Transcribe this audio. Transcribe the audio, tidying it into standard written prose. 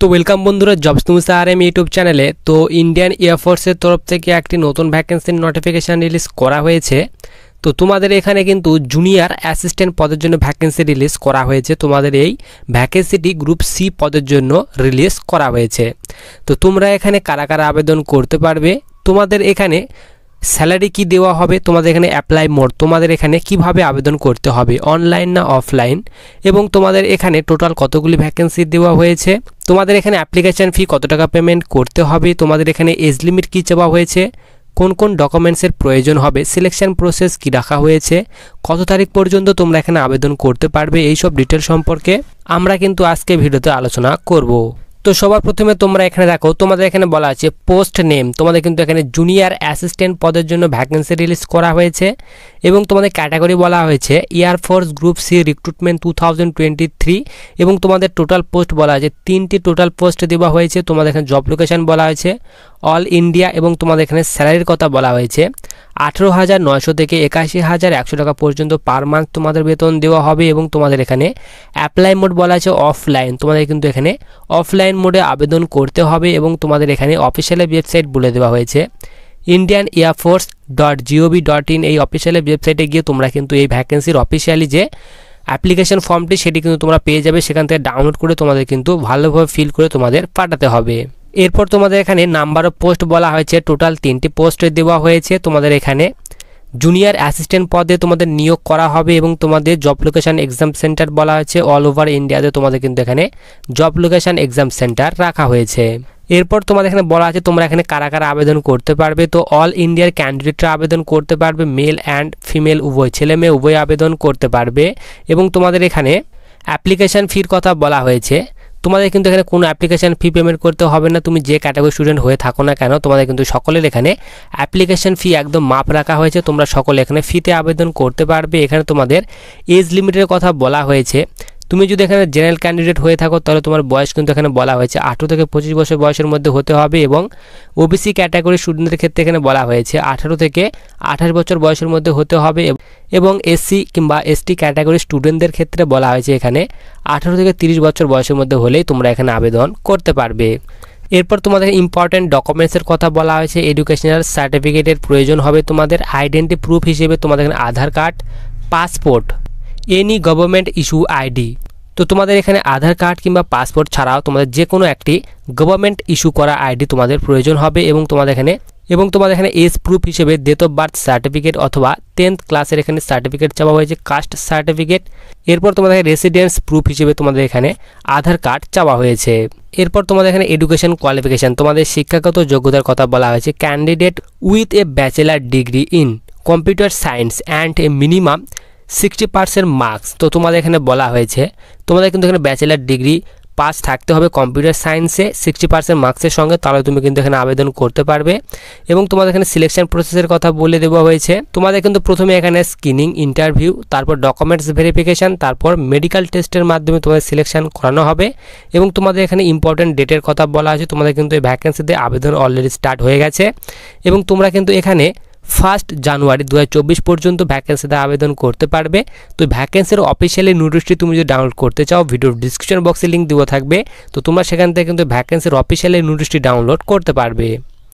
তো ওয়েলকাম বন্ধুরা jobs news RM YouTube চ্যানেলে। তো ইন্ডিয়ান এয়ারফোর্সের তরফ থেকে একটি নতুন ভ্যাকেন্সির নোটিফিকেশান রিলিজ করা হয়েছে। তো তোমাদের এখানে কিন্তু জুনিয়র অ্যাসিস্ট্যান্ট পদের জন্য ভ্যাকেন্সি রিলিজ করা হয়েছে। তোমাদের এই ভ্যাকেন্সিটি গ্রুপ সি পদের জন্য রিলিজ করা হয়েছে। তো তোমরা এখানে কারা কারা আবেদন করতে পারবে, তোমাদের এখানে স্যালারি কি দেওয়া হবে, তোমাদের এখানে অ্যাপ্লাই মোড, তোমাদের এখানে কিভাবে আবেদন করতে হবে, অনলাইন না অফলাইন, এবং তোমাদের এখানে টোটাল কতগুলি ভ্যাকেন্সি দেওয়া হয়েছে, তোমাদের এখানে অ্যাপ্লিকেশন ফি কত টাকা পেমেন্ট করতে হবে, তোমাদের এখানে এজ লিমিট কী চাওয়া হয়েছে, কোন কোন ডকুমেন্টসের প্রয়োজন হবে, সিলেকশন প্রসেস কি রাখা হয়েছে, কত তারিখ পর্যন্ত তোমরা এখানে আবেদন করতে পারবে, এই সব ডিটেল সম্পর্কে আমরা কিন্তু আজকে ভিডিওতে আলোচনা করব। তো সবার প্রথমে তোমরা এখানে দেখো, তোমাদের এখানে বলা আছে পোস্ট নেম, তোমাদের কিন্তু এখানে জুনিয়র অ্যাসিস্ট্যান্ট পদের জন্য ভ্যাকেন্সি রিলিজ করা হয়েছে এবং তোমাদের ক্যাটাগরি বলা হয়েছে এয়ারফোর্স গ্রুপ সি রিক্রুটমেন্ট 2023 এবং তোমাদের টোটাল পোস্ট বলা আছে 3টি টোটাল পোস্ট দেওয়া হয়েছে। তোমাদের এখানে জব লোকেশন বলা হয়েছে অল ইন্ডিয়া এবং তোমাদের এখানে স্যালারির কথা বলা হয়েছে 18,900 থেকে 81,100 টাকা পর্যন্ত পার মান্থ তোমাদের বেতন দেওয়া হবে এবং তোমাদের এখানে অ্যাপ্লাই মোড বলা আছে অফলাইন, তোমাদের কিন্তু এখানে অফলাইন মোডে আবেদন করতে হবে এবং তোমাদের এখানে অফিসিয়াল ওয়েবসাইট বলে দেওয়া হয়েছে indianearforce.gov.in। এই অফিসিয়াল ওয়েবসাইটে গিয়ে তোমরা কিন্তু এই ভ্যাকেন্সির অফিসিয়ালি যে অ্যাপ্লিকেশন ফর্মটি সেটি কিন্তু তোমরা পেয়ে যাবে, সেখান থেকে ডাউনলোড করে তোমাদের কিন্তু ভালোভাবে ফিল করে তোমাদের পাঠাতে হবে। এরপর তোমাদের এখানে নাম্বার অফ পোস্ট বলা হয়েছে টোটাল 3টি পোস্ট দেওয়া হয়েছে। তোমাদের এখানে জুনিয়র অ্যাসিস্ট্যান্ট পদে তোমাদের নিয়োগ করা হবে এবং তোমাদের জব লোকেশন এক্সাম সেন্টার বলা হয়েছে অল ওভার ইন্ডিয়াতে, তোমাদের কিন্তু এখানে জব লোকেশন এক্সাম সেন্টার রাখা হয়েছে। এরপর তোমাদের এখানে বলা আছে তোমরা এখানে কারা কারা আবেদন করতে পারবে। তো অল ইন্ডিয়ার ক্যান্ডিডেটরা আবেদন করতে পারবে, মেল অ্যান্ড ফিমেল উভয়, ছেলে মেয়ে উভয় আবেদন করতে পারবে এবং তোমাদের এখানে অ্যাপ্লিকেশান ফির কথা বলা হয়েছে। তোমাদের কিন্তু এখানে কোনো অ্যাপ্লিকেশান ফি পেমেন্ট করতে হবে না, তুমি যে ক্যাটাগরি স্টুডেন্ট হয়ে থাকো না কেন, তোমাদের কিন্তু সকলের এখানে অ্যাপ্লিকেশান ফি একদম মাপ রাখা হয়েছে, তোমরা সকলে এখানে ফিতে আবেদন করতে পারবে। এখানে তোমাদের এজ লিমিটের কথা বলা হয়েছে, তুমি যদি এখানে জেনারেল ক্যান্ডিডেট হয়ে থাকো তাহলে তোমার বয়স কিন্তু এখানে বলা হয়েছে 18 থেকে 25 বছর বয়সের মধ্যে হতে হবে এবং ওবিসি ক্যাটাগরি স্টুডেন্টদের ক্ষেত্রে এখানে বলা হয়েছে 18 থেকে 28 বছর বয়সের মধ্যে হতে হবে এবং এসসি কিংবা এসটি ক্যাটাগরি স্টুডেন্টদের ক্ষেত্রে বলা হয়েছে এখানে 18 থেকে 30 বছর বয়সের মধ্যে হলেই তোমরা এখানে আবেদন করতে পারবে। এরপর তোমাদের ইম্পর্টেন্ট ডকুমেন্টসের কথা বলা হয়েছে, এডুকেশনাল সার্টিফিকেটের প্রয়োজন হবে তোমাদের, আইডেন্টি প্রুফ হিসেবে তোমাদের এখানে Aadhaar card, passport, any government issue ID. তো তোমাদের এখানে আধার কার্ড কিংবা পাসপোর্ট ছাড়াও তোমাদের যে কোনো একটি গভর্নমেন্ট ইস্যু করা আইডি তোমাদের প্রয়োজন হবে এবং তোমাদের এখানে এজ প্রুফ হিসেবে ডেট অফ বার্থ সার্টিফিকেট অথবা 10th ক্লাসের এখানে সার্টিফিকেট চাওয়া হয়েছে, কাস্ট সার্টিফিকেট। এরপর তোমাদের রেসিডেন্স প্রুফ হিসেবে তোমাদের এখানে আধার কার্ড চাওয়া হয়েছে। এরপর তোমাদের এখানে এডুকেশন কোয়ালিফিকেশান, তোমাদের শিক্ষাগত যোগ্যতার কথা বলা হয়েছে candidate with a bachelor degree in computer science and a minimum 60% marks. তো তোমাদের এখানে বলা হয়েছে তোমাদের কিন্তু এখানে ব্যাচেলার ডিগ্রি পাস থাকতে হবে কম্পিউটার সায়েন্সে 60% মার্কসের সঙ্গে, তাহলে তুমি কিন্তু এখানে আবেদন করতে পারবে এবং তোমাদের এখানে সিলেকশন প্রসেসের কথা বলে দেওয়া হয়েছে। তোমাদের কিন্তু প্রথমে এখানে স্ক্রিনিং ইন্টারভিউ, তারপর ডকুমেন্টস ভেরিফিকেশান, তারপর মেডিকেল টেস্টের মাধ্যমে তোমাদের সিলেকশন করানো হবে এবং তোমাদের এখানে ইম্পর্টেন্ট ডেটের কথা বলা আছে। তোমাদের কিন্তু এই ভ্যাকেন্সিতে আবেদন অলরেডি স্টার্ট হয়ে গেছে এবং তোমরা কিন্তু এখানে 1 জানুয়ারি 2024 পর্যন্ত ভ্যাকেন্সিতে আবেদন করতে পারবে। তো ভ্যাকেন্সির অফিসিয়ালি নোটিশটি তুমি যদি ডাউনলোড করতে চাও ভিডিওর ডিসক্রিপশন বক্সে লিঙ্ক দেওয়া থাকবে, তো তোমরা সেখান থেকে কিন্তু ভ্যাকেন্সির অফিসিয়ালি নোটিশটি ডাউনলোড করতে পারবে।